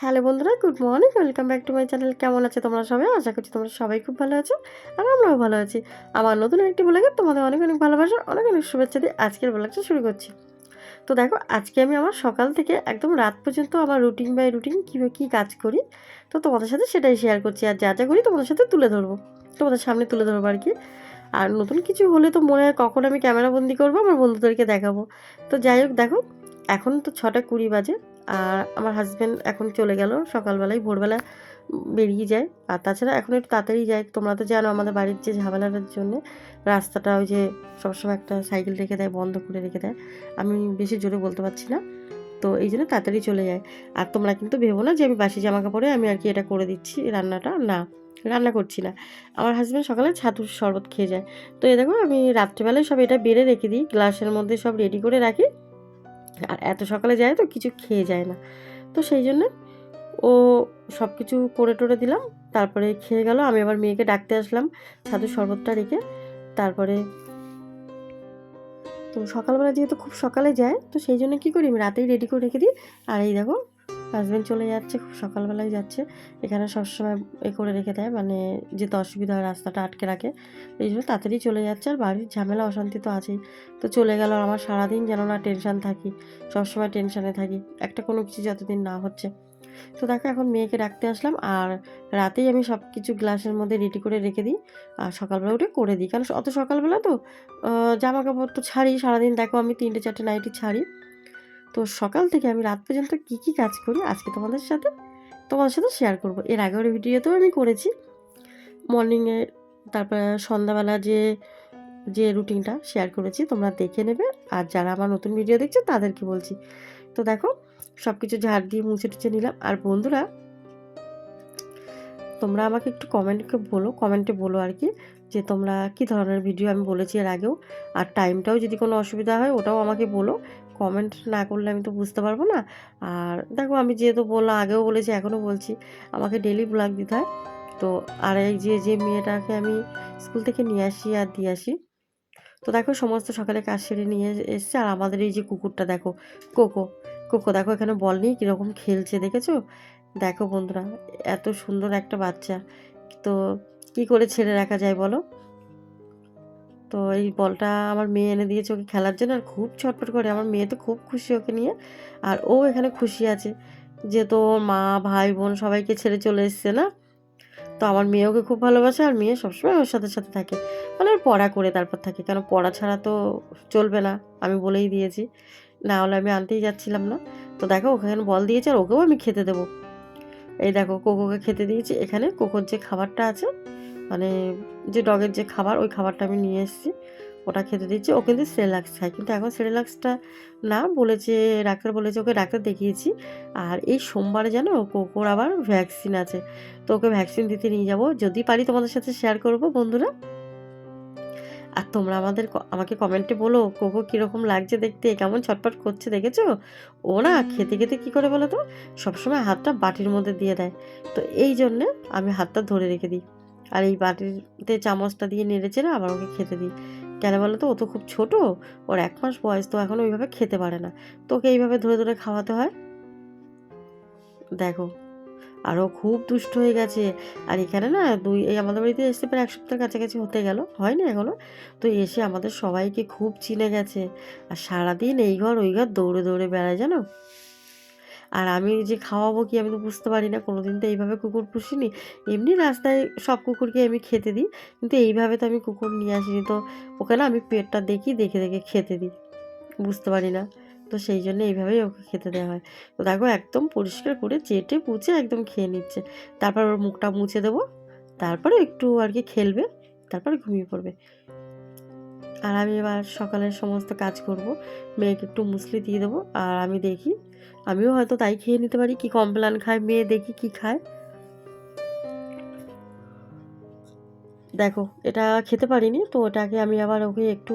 Hello বন্ধুরা, good morning. Welcome back to my channel. কেমন আছে তোমরা সবাই? আশা করছি তোমরা সবাই খুব ভালো আছো আর আমরাও ভালো আছি। আমার নতুন একটি ব্লগে তোমাদের অনেক অনেক ভালোবাসা, অনেক অনেক শুভেচ্ছা দিয়ে আজকের ব্লগটা শুরু করছি। তো দেখো, আজকে আমি আমার সকাল থেকে একদম রাত পর্যন্ত আমার রুটিন বাই রুটিন কীভাবে কী কাজ করি তো তোমাদের সাথে সেটাই শেয়ার করছি। আর যা যা করি তোমাদের সাথে তুলে ধরবো, তোমাদের সামনে তুলে ধরবো আর কি। আর নতুন কিছু হলে তো মনে হয় কখন আমি ক্যামেরাবন্দি করবো, আমার বন্ধুদেরকে দেখাবো। তো যাই হোক, দেখো এখন তো 6টা 20 বাজে। আর আমার হাজব্যান্ড এখন চলে গেল সকালবেলায়, ভোরবেলা বেরিয়ে যায়। আর তাছাড়া এখন একটু তাড়াতাড়ি যায়। তোমরা তো জানো আমাদের বাড়ির যে ঝামেলার জন্য রাস্তাটা ওই যে সবসময় একটা সাইকেল রেখে দেয়, বন্ধ করে রেখে দেয়। আমি বেশি জোরে বলতে পারছি না, তো এই জন্য তাড়াতাড়ি চলে যায়। আর তোমরা কিন্তু ভেবো না যে আমি বাসি জামা কাপড়ে আমি আর কি এটা করে দিচ্ছি রান্নাটা, না, রান্না করছি না। আমার হাজব্যান্ড সকালে ছাতুর শরবত খেয়ে যায়। তো এই দেখো, আমি রাত্রেবেলায় সব এটা বেড়ে রেখে দিই, গ্লাসের মধ্যে সব রেডি করে রাখি। আর এত সকালে যায় তো কিছু খেয়ে যায় না, তো সেই জন্য ও সব কিছু করে টোরে দিলাম। তারপরে খেয়ে গেল, আমি আবার মেয়েকে ডাকতে আসলাম ছাতুর শরবতটা রেখে। তারপরে তো সকালবেলা যেহেতু খুব সকালে যায়, তো সেই জন্য কী করি, আমি রাতেই রেডি করে রেখে দিই। আর এই দেখো, হাজব্যান্ড চলে যাচ্ছে, খুব সকালবেলায় যাচ্ছে। এখানে সবসময় এ করে রেখে দেয়, মানে যেতে অসুবিধা হয়, রাস্তাটা আটকে রাখে, এই জন্য তাড়াতাড়ি চলে যাচ্ছে। আর বাড়ির ঝামেলা অশান্তি তো আছেই। তো চলে গেল, আর আমার সারাদিন যেন না টেনশান থাকি, সবসময় টেনশানে থাকি একটা কোনো কিছু যতদিন না হচ্ছে। তো দেখো, এখন মেয়েকে রাখতে আসলাম। আর রাতেই আমি সব কিছু গ্লাসের মধ্যে রেডি করে রেখে দিই, আর সকালবেলা উঠে করে দিই। কারণ অত সকালবেলা তো জামা কাপড় তো ছাড়ি সারাদিন। দেখো আমি 3টে 4টে নাইটি ছাড়ি। তো সকাল থেকে আমি রাত পর্যন্ত কী কী কাজ করি আজকে তোমাদের সাথে শেয়ার করব। এর আগের ভিডিওতেও আমি করেছি মর্নিংয়ে, তারপরে সন্ধ্যাবেলা যে যে রুটিনটা শেয়ার করেছি, তোমরা দেখে নেবে। আর যারা আমার নতুন ভিডিও দেখছো তাদেরকে বলছি। তো দেখো, সব কিছু ঝাড় দিয়ে মুছে টুছে নিলাম। আর বন্ধুরা, তোমরা আমাকে একটু কমেন্টে বলো আর কি, যে তোমরা কী ধরনের ভিডিও আমি বলেছি এর আগেও। আর টাইমটাও যদি কোনো অসুবিধা হয় ওটাও আমাকে বলো। কমেন্ট না করলে আমি তো বুঝতে পারবো না। আর দেখো, আমি যেহেতু বললাম, আগেও বলেছি এখনও বলছি, আমাকে ডেলি ব্লগ দিতে হয়। তো আর এই যে মেয়েটাকে আমি স্কুল থেকে নিয়ে আসি আর দিয়ে আসি। তো দেখো, সমস্ত সকালে কাজ সেরে নিয়ে এসছে। আর আমাদের এই যে কুকুরটা দেখো, কোকো কোকো দেখো এখানে বল নিয়ে কীরকম খেলছে, দেখেছো? দেখো বন্ধুরা, এত সুন্দর একটা বাচ্চা, তো কি করে ছেড়ে রাখা যায় বলো? তো এই বলটা আমার মেয়ে এনে দিয়েছে ওকে খেলার জন্য, আর খুব ছটফট করে। আমার মেয়ে তো খুব খুশি ওকে নিয়ে, আর ও এখানে খুশি আছে যে তো ওর মা ভাই বোন সবাইকে ছেড়ে চলে এসছে না। তো আমার মেয়ে ওকে খুব ভালোবাসে, আর মেয়ে সবসময় ওর সাথে সাথে থাকে, মানে ওর পড়া করে তারপর থাকে, কারণ পড়া ছাড়া তো চলবে না, আমি বলেই দিয়েছি, না হলে আমি আনতেই যাচ্ছিলাম না। তো দেখো, ওখানে বল দিয়েছে, আর ওকেও আমি খেতে দেবো। এই দেখো, কোকোকে খেতে দিয়েছি। এখানে কোকোর যে খাবারটা আছে, মানে যে ডগের যে খাবার, ওই খাবারটা আমি নিয়ে এসেছি, ওটা খেতে দিচ্ছি। ও কিন্তু সেরেলাক্স খায়, কিন্তু এখন সেরেলাক্সটা না, বলেছে ডাক্তার বলেছে, ওকে ডাক্তার দেখিয়েছি। আর এই সোমবারে জানো কোকোর আবার ভ্যাকসিন আছে, তো ওকে ভ্যাকসিন দিতে নিয়ে যাবো, যদি পারি তোমাদের সাথে শেয়ার করব বন্ধুরা। আর তোমরা আমাকে কমেন্টে বলো কোকো কীরকম লাগছে দেখতে, কেমন ছটফট করছে দেখেছো? ও না খেতে খেতে কী করে বলো তো, সবসময় হাতটা বাটির মধ্যে দিয়ে দেয়। তো এই জন্যে আমি হাতটা ধরে রেখে দিই, আর এই বাটিতে চামচটা দিয়ে নেড়ে চেড়ে আবার ওকে খেতে দিই। কেন বলো তো, ও তো খুব ছোট, ওর 1 মাস বয়স, তো এখন ওইভাবে খেতে পারে না, তো ওকে এইভাবে ধরে ধরে খাওয়াতে হয়। দেখো, আরও খুব দুষ্ট হয়ে গেছে। আর এখানে না এই আমাদের বাড়িতে এসে প্রায় 1 সপ্তাহের কাছাকাছি হতে গেল, হয়নি এখনও। তো এসে আমাদের সবাইকে খুব চিনে গেছে, আর সারাদিন এই ঘর ওই ঘর দৌড়ে দৌড়ে বেড়ায় জানো। আর আমি যে খাওয়াবো কি, আমি তো বুঝতে পারি না, কোনোদিন তো এইভাবে কুকুর পুষিনি। এমনি রাস্তায় সব কুকুরকে আমি খেতে দিই, কিন্তু এইভাবে তো আমি কুকুর নিয়ে আসিনি। তো ওকে না আমি পেটটা দেখে দেখে খেতে দিই, বুঝতে পারি না। তো সেই জন্য এইভাবেই ওকে খেতে দেওয়া হয়। তো দেখো, একদম পরিষ্কার করে চেটে পুচে একদম খেয়ে নিচ্ছে। তারপর ওর মুখটা মুছে দেবো, তারপরে একটু আর কি খেলবে, তারপরে ঘুমিয়ে পড়বে। আর আমি এবার সকালের সমস্ত কাজ করব, মেয়েকে একটু মুসলি দিয়ে দেবো। আর আমি দেখি, আমিও হয়তো তাই খেয়ে নিতে পারি, কি কমপ্লান খায় মেয়ে, দেখি কি খায়। দেখো, এটা খেতে পারিনি, তো ওটাকে আমি আবার ওকে একটু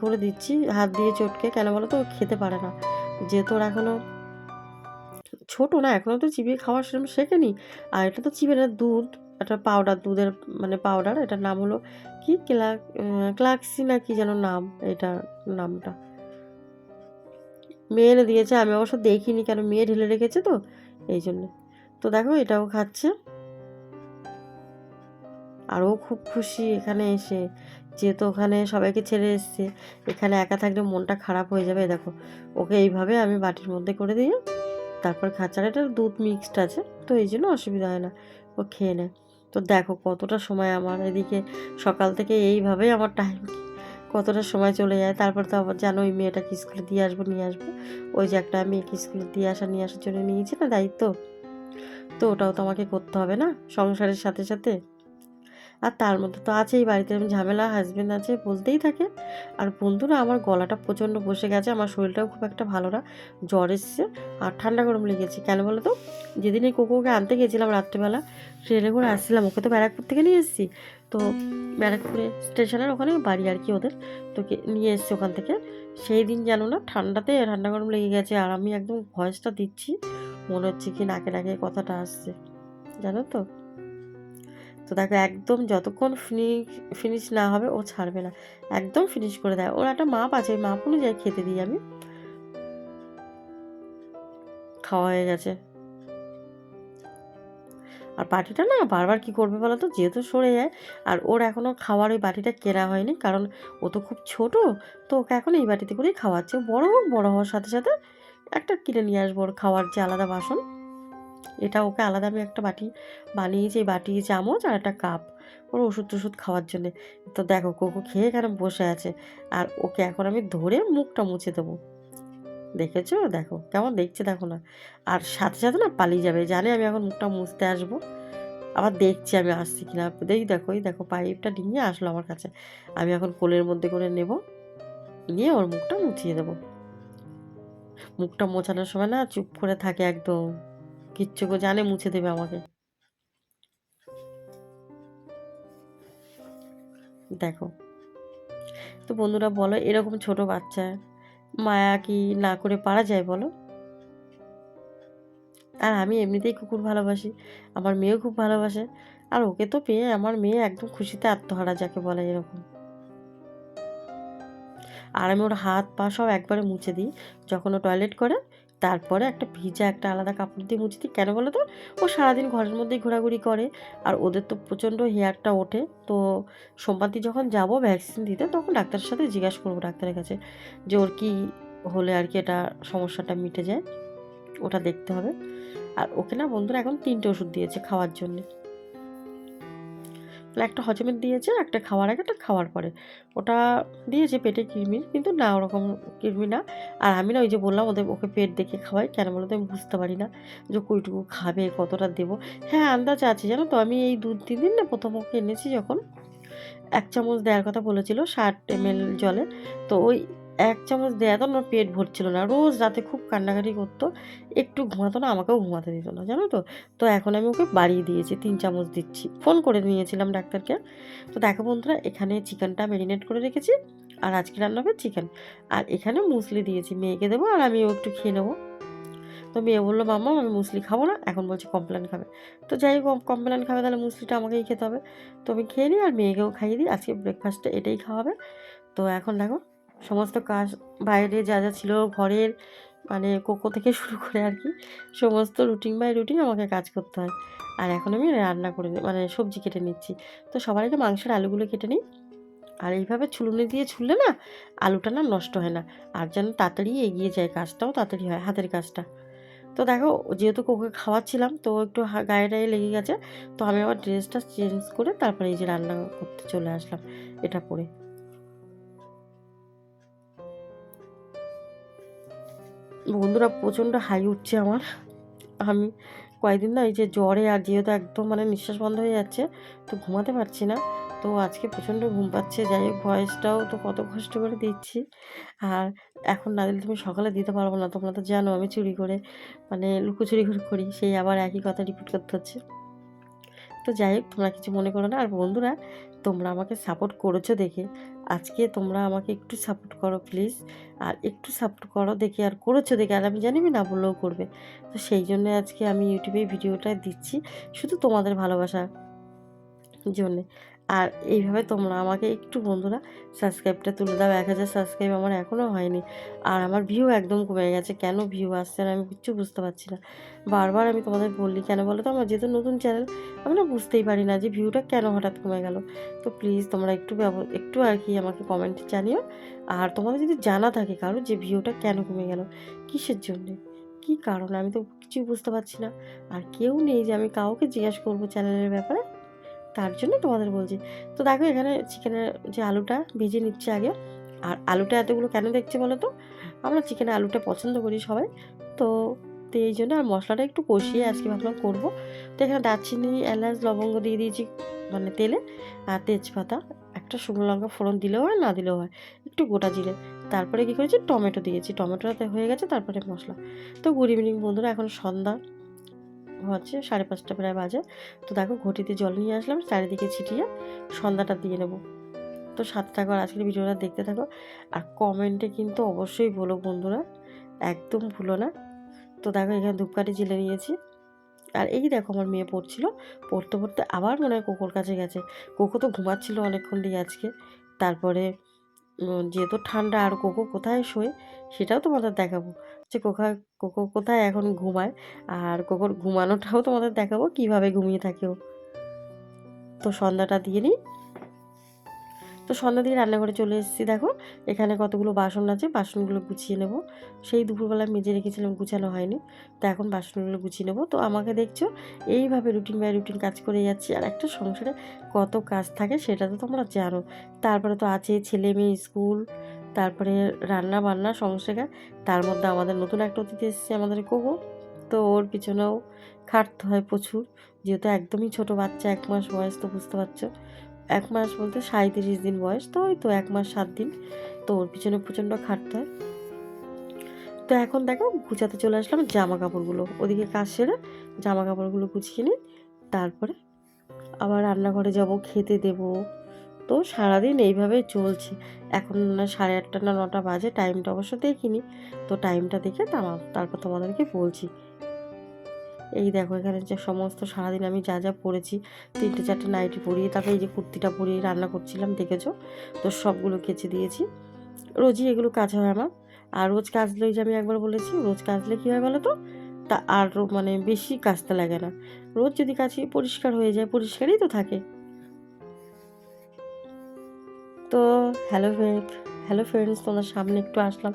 করে দিচ্ছি হাত দিয়ে চটকে। কেন বলো তো, ও খেতে পারে না, যেহেতু ওর এখনও ছোট না, এখনও তো চিবিয়ে খাওয়া সেরকম শেখেনি। আর এটা তো চিবে না, দুধ, একটা পাউডার, দুধের মানে পাউডার, এটার নাম হলো কি ক্লাক্সি না কি যেন নাম, এটার নামটা মেয়ে এনে দিয়েছে। আমি অবশ্য দেখিনি, কেন মেয়ে ঢেলে রেখেছে, তো এই জন্যে। তো দেখো এটাও খাচ্ছে, আর ও খুব খুশি এখানে এসে, যেহেতু ওখানে সবাইকে ছেড়ে এসছে, এখানে একা থাকলে মনটা খারাপ হয়ে যাবে। দেখো ওকে এইভাবে আমি বাটির মধ্যে করে দিয়ে তারপর খাচ্ছার, এটা দুধ মিক্সড আছে তো এই জন্য অসুবিধা হয় না, ও খেয়ে নেয়। তো দেখো কতটা সময় আমার এদিকে সকাল থেকে এইভাবেই আমার টাইম কতটা সময় চলে যায়। তারপর তো আবার জানো ওই মেয়েটাকে স্কুলে দিয়ে আসবো নিয়ে আসবো, ওই যে একটা মেয়েকে স্কুলে দিয়ে নিয়ে আসার জন্য নিয়েছি না দায়িত্ব, তো ওটাও তো আমাকে করতে হবে না সংসারের সাথে সাথে। আর তার মধ্যে তো আছেই বাড়িতে ঝামেলা, হাজবেন্ড আছে বলতেই থাকে। আর বন্ধুরা আমার গলাটা প্রচণ্ড বসে গেছে, আমার শরীরটাও খুব একটা ভালো না, জ্বর এসছে আর ঠান্ডা গরম লেগেছে। কেন বলো তো, যেদিন এই কোকোকে আনতে গেছিলাম রাত্রেবেলা, ট্রেনে করে আসছিলাম, ওকে তো ব্যারাকপুর থেকে নিয়ে এসেছি, তো ব্যারাকপুরে স্টেশনের ওখানে বাড়ি আর কি ওদের, তো নিয়ে এসছি ওখান থেকে। সেই দিন জানো না ঠান্ডাতে ঠান্ডা গরম লেগে গেছে, আর আমি একদম ভয়েসটা দিচ্ছি মনে হচ্ছে কি নাকে নাকে কথাটা আসছে, জানো তো। তো দেখো একদম যতক্ষণ ফিনিশ না হবে ও ছাড়বে না, একদম ফিনিশ করে দেয়। ওর একটা মাপ আছে, ওই মাপ অনুযায়ী খেতে দিই আমি। খাওয়া হয়ে গেছে, আর বাটিটা না বারবার কি করবে বলো তো, যেহেতু সরে যায়, আর ওর এখনও খাওয়ার ওই বাটিটা কেনা হয়নি, কারণ ও তো খুব ছোট, তো ওকে এখন এই বাটিতে করেই খাওয়াচ্ছে। বড় হোক, বড় হওয়ার সাথে সাথে একটা কিনে নিয়ে আসবো ওর খাওয়ার যে আলাদা বাসন, এটা ওকে আলাদা আমি একটা বাটি বানিয়েছি, এই বাটি চামচ আর একটা কাপ ওর ওষুধ টষুধ খাওয়ার জন্যে। তো দেখো কোকো খেয়ে এখানে বসে আছে, আর ওকে এখন আমি ধরে মুখটা মুছে দেবো। দেখেছো, দেখো কেমন দেখছে দেখো না, আর সাথে সাথে না পালিয়ে যাবে, জানে আমি এখন মুখটা মুছতে আসবো। আবার দেখছি আমি আসছি কিনা, দেখো এই দেখো পাইপটা নিয়ে আসলো আমার কাছে, আমি এখন কোলের মধ্যে করে নেব, নিয়ে ওর মুখটা মুছিয়ে দেবো। মুখটা মোছানোর সময় না চুপ করে থাকে একদম, কিচ্ছু জানে মুছে দেবে আমাকে। দেখো, তো বন্ধুরা বলো এরকম ছোট বাচ্চা মায়া কি না করে পারা যায় বলো। আর আমি এমনিতেই কুকুর ভালোবাসি, আমার মেয়েও খুব ভালোবাসে, আর ওকে তো পেয়ে আমার মেয়ে একদম খুশিতে আত্মহারা যাকে বলে এরকম। আর আমি ওর হাত পা সব একবারে মুছে দিই যখন ও টয়লেট করে, তারপরে একটা ভিজা একটা আলাদা কাপড় দিয়ে মুছে দিই। কেন বলো তো, ও সারাদিন ঘরের মধ্যেই ঘোরাঘুরি করে, আর ওদের তো প্রচণ্ড হেয়ারটা ওঠে। তো সোমবার দিন যখন যাবো ভ্যাকসিন দিতে, তখন ডাক্তারের সাথে জিজ্ঞাসা করবো ডাক্তারের কাছে যে ওর কী হলে আর কি এটা সমস্যাটা মিটে যায়, ওটা দেখতে হবে। আর ওকে না বন্ধুরা এখন 3টে ওষুধ দিয়েছে খাওয়ার জন্যে, মানে একটা হজমের দিয়েছে, একটা খাওয়ার আগে, একটা খাওয়ার পরে। ওটা দিয়েছে পেটে কৃমির, কিন্তু না ওরকম কৃমি না। আর আমি না ওই যে বললাম ওকে পেট দেখে খাওয়াই, কেন বলো তো আমি বুঝতে পারি না যে কইটুকু খাবে, কতটা দেবো। হ্যাঁ আন্দাজ আছে জানো তো, আমি এই 2-3 দিন না প্রথম ওকে এনেছি যখন 1 চামচ দেওয়ার কথা বলেছিল 60 ml জলে, তো ওই 1 চামচ দেয়া তো আমার পেট ভরছিল না, রোজ রাতে খুব কান্নাকাটি করতো, একটু ঘুমাতো না, আমাকেও ঘুমাতে দিত না জানো তো। তো এখন আমি ওকে বাড়িয়ে দিয়েছি, 3 চামচ দিচ্ছি, ফোন করে নিয়েছিলাম ডাক্তারকে। তো দেখো বন্ধুরা এখানে চিকেনটা ম্যারিনেট করে রেখেছি, আর আজকে রান্না হবে চিকেন, আর এখানে মুসলি দিয়েছি, মেয়েকে দেবো আর আমিও একটু খেয়ে নেবো। তো মেয়ে বললো মাম্মা আমি মুসলি খাবো না, এখন বলছি কমপ্লেন খাবে। তো যাই হোক কমপ্লেন খাবে তাহলে মুসলিটা আমাকেই খেতে হবে, তো আমি খেয়ে নিই আর মেয়েকেও খাইয়ে দিই, আজকে ব্রেকফাস্টে এটাই খাওয়াবে। তো এখন দেখো সমস্ত কাজ বাইরে যা যা ছিল ঘরের, মানে কোকো থেকে শুরু করে আর কি সমস্ত রুটিন বাই রুটিন আমাকে কাজ করতে হয়। আর এখন আমি রান্না করে মানে সবজি কেটে নিচ্ছি। তো সবার আগে মাংসের আলুগুলো কেটে নিই, আর এইভাবে ছুলুনি দিয়ে ছুললে না আলুটা না নষ্ট হয় না, আর যেন তাড়াতাড়ি এগিয়ে যায়, কাজটাও তাড়াতাড়ি হয় হাতের কাজটা। তো দেখো যেহেতু কোকে খাওয়াচ্ছিলাম তো একটু গায়ে টায়ে লেগে গেছে, তো আমি আবার ড্রেসটা চেঞ্জ করে তারপরে এই যে রান্না করতে চলে আসলাম এটা পরে। বন্ধুরা প্রচণ্ড হাই উঠছে আমার, আমি কয়েকদিন না এই যে জ্বরে, আর যেহেতু একদম মানে নিঃশ্বাস বন্ধ হয়ে যাচ্ছে, তো ঘুমাতে পারছি না, তো আজকে প্রচণ্ড ঘুম পাচ্ছে। যাই হোক ভয়েসটাও তো কত কষ্ট করে দিচ্ছি, আর এখন না দিলে তুমি সকালে দিতে পারবো না, তোমরা তো জানো আমি চুরি করে মানে লুকোচুরি করে করি, সেই আবার একই কথা রিপিট করতে হচ্ছে। তো যাই হোক তোমরা কিছু মনে করো না। আর বন্ধুরা তোমরা আমাকে সাপোর্ট করেছো দেখে, আজকে তোমরা আমাকে একটু সাপোর্ট করো প্লিজ, আর একটু সাপোর্ট করো দেখে, আর করেছো দেখে, আর আমি জানি না বললেও করবে, তো সেই জন্য আজকে আমি ইউটিউবে ভিডিওটা দিচ্ছি শুধু তোমাদের ভালোবাসার জন্যে। আর এইভাবে তোমরা আমাকে একটু বন্ধুরা সাবস্ক্রাইবটা তুলে দাও। 1000 সাবস্ক্রাইব আমার এখনও হয়নি। আর আমার ভিউ একদম কমে গেছে। কেন ভিউ আসছে না আমি কিচ্ছু বুঝতে পারছি না। বারবার আমি তোমাদের বললি কেন বলো তো? আমার যেহেতু নতুন চ্যানেল, আমি না বুঝতেই পারি না যে ভিউটা কেন হঠাৎ কমে গেল। তো প্লিজ তোমরা একটু আর কি আমাকে কমেন্টে জানিও। আর তোমাদের যদি জানা থাকে কারো যে ভিউটা কেন কমে গেল, কিসের জন্যে, কী কারণ, আমি তো কিছুই বুঝতে পারছি না। আর কেউ নেই যে আমি কাউকে জিজ্ঞেস করবো চ্যানেলের ব্যাপারে, তার জন্য তোমাদের বলছি। তো দেখো এখানে চিকেনের যে আলুটা ভেজে নিচ্ছে আগে। আর আলুটা এতগুলো কেন দেখছি বলো তো? আমরা চিকেনে আলুটা পছন্দ করি সবাই। তো তো এই জন্য আর মশলাটা একটু কষিয়ে আজকে ভাবলাম করবো। তো এখানে দারচিনি, এলাচ, লবঙ্গ দিয়ে দিয়েছি মানে তেলে। আর তেজপাতা, একটা শুকনো লঙ্কা ফোড়ন দিলেও হয়, না দিলেও হয়, একটু গোটা জিরে। তারপরে কী করেছি, টমেটো দিয়েছি। টমেটোটাতে হয়ে গেছে, তারপরে মশলা। তো গুড ইভিনিং বন্ধুরা, এখন সন্ধ্যা হচ্ছে, 5:30 প্রায় বাজে। তো দেখো ঘটিতে জল নিয়ে আসলাম, চারিদিকে ছিটিয়ে সন্ধ্যাটা দিয়ে নেব। তো সাথে থাকো আর আজকের ভিডিওটা দেখতে থাকো। আর কমেন্টে কিন্তু অবশ্যই বলো বন্ধুরা, একদম ভুলো না। তো দেখো এখানে ধূপকাঠি জ্বেলে নিয়েছি। আর এই দেখো আমার মেয়ে পড়ছিল, পড়তে পড়তে আবার মনে হয় কোকোর কাছে গেছে। কোকো তো ঘুমাচ্ছিল অনেকক্ষণ দিয়ে আজকে। তারপরে যেহেতু ঠান্ডা, আর কোকো কোথায় শোয় সেটাও তোমাদের দেখাবো, যে কোকো কোথায় এখন ঘুমায়। আর কোকোর ঘুমানোটাও তোমাদের দেখাবো, কিভাবে ঘুমিয়ে থাকে ও। তো সন্ধ্যাটা দিয়ে নিই। তো সন্ধ্যা দিয়ে রান্নাঘরে চলে এসেছি। দেখো এখানে কতগুলো বাসন আছে, বাসনগুলো গুছিয়ে নেব। সেই দুপুরবেলা মেজে রেখেছিলাম, গুছানো হয়নি। তো এখন বাসনগুলো গুছিয়ে নেব। তো আমাকে দেখছো এইভাবে রুটিন বাই রুটিন কাজ করে যাচ্ছি। আর একটা সংসারে কত কাজ থাকে সেটা তো তোমরা জানো। তারপরে তো আছে ছেলে মেয়ে স্কুল, তারপরে রান্না বান্না, সংসার। তার মধ্যে আমাদের নতুন একটা অতিথি এসেছে, আমাদের কোকো। তো ওর পিছনেও খাটতে হয় প্রচুর, যেহেতু একদমই ছোট বাচ্চা, 1 মাস বয়স, তো বুঝতে পারছো। 1 মাস বলতে 37 দিন বয়স, তো ওই তো 1 মাস 7 দিন। তো ওর পিছনে প্রচণ্ড খাটতে হয়। তো এখন দেখো গুছাতে চলে আসলাম জামা কাপড়গুলো, ওদিকে কাজ সেরে জামা কাপড়গুলো গুছিয়ে নিই। তারপরে আবার রান্নাঘরে যাব, খেতে দেবো। তো সারাদিন এইভাবে চলছে। এখন না 8:30 না 9টা বাজে, টাইমটা অবশ্য দেখিনি। তো টাইমটা দেখে তারপর তোমাদেরকে বলছি। এই দেখো এখানে যে সমস্ত সারাদিন আমি যা যা পরেছি, 3টে 4টে নাইটি পরিয়ে, তারপরে এই যে কুর্তিটা পরিয়ে রান্না করছিলাম দেখেছো। তো সবগুলো কেচে দিয়েছি। রোজই এগুলো কাজ হয় আমার। আর রোজ কাচলে, ওই যে আমি একবার বলেছি, রোজ কাচলে কী হয় বলো তো, তা আর মানে বেশি কাচতে লাগে না। রোজ যদি কাচি পরিষ্কার হয়ে যায়, পরিষ্কারই তো থাকে। তো হ্যালো হ্যালো ফ্রেন্ডস, তোমাদের সামনে একটু আসলাম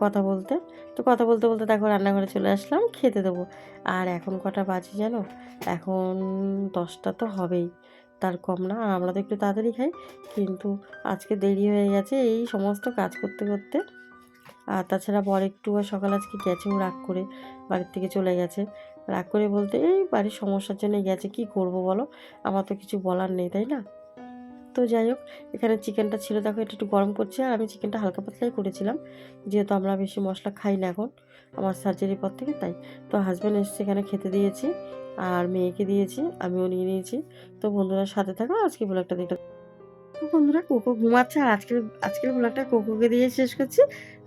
কথা বলতে। তো কথা বলতে বলতে দেখো রান্নাঘরে চলে আসলাম, খেতে দেবো। আর এখন কটা বাজে জানো? এখন 10টা তো হবেই, তার কম না। আর আমরা তো একটু তাড়াতাড়ি খাই, কিন্তু আজকে দেরি হয়ে গেছে এই সমস্ত কাজ করতে করতে। আর তাছাড়া বর একটু সকাল আজকে গেছে, ও রাগ করে বাড়ির থেকে চলে গেছে। রাগ করে বলতে এই বাড়ির সমস্যার জন্যই গেছে, কী করব বলো, আমার তো কিছু বলার নেই, তাই না? তো যাই হোক, এখানে চিকেনটা ছিল, দেখো এটা একটু গরম করছে। আর আমি চিকেনটা হালকা পাতলাই করেছিলাম, যেহেতু আমরা বেশি মশলা খাই না এখন, আমার সার্জারির পর থেকে, তাই। তো হাজব্যান্ড এসছে, এখানে খেতে দিয়েছি। আর মেয়েকে দিয়েছি, আমিও নিয়ে নিয়েছি। তো বন্ধুরা সাথে থাকো, আজকে ব্লগটা দেখতে। তো বন্ধুরা কোকো ঘুমাচ্ছে, আর আজকের আজকের ব্লগটা কোকোকে দিয়ে শেষ করছি।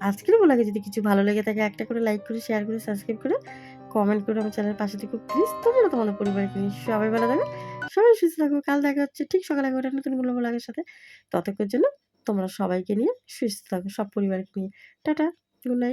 আজকের ব্লগে যদি কিছু ভালো লেগে থাকে, একটা করে লাইক করে, শেয়ার করে, সাবস্ক্রাইব করে, কমেন্ট করে আমার চ্যানেলের পাশে থেকো প্লিজ। তোমরা তোমাদের পরিবারকে নিয়ে সবাই ভালো থাকো, সবাই সুস্থ থাকো। কাল দেখা হচ্ছে ঠিক সকাল 11টার নতুন কোনো ব্লগের সাথে। ততক্ষণের জন্য তোমরা সবাইকে নিয়ে সুস্থ থাকো, সব পরিবারকে নিয়ে। Tata, good night.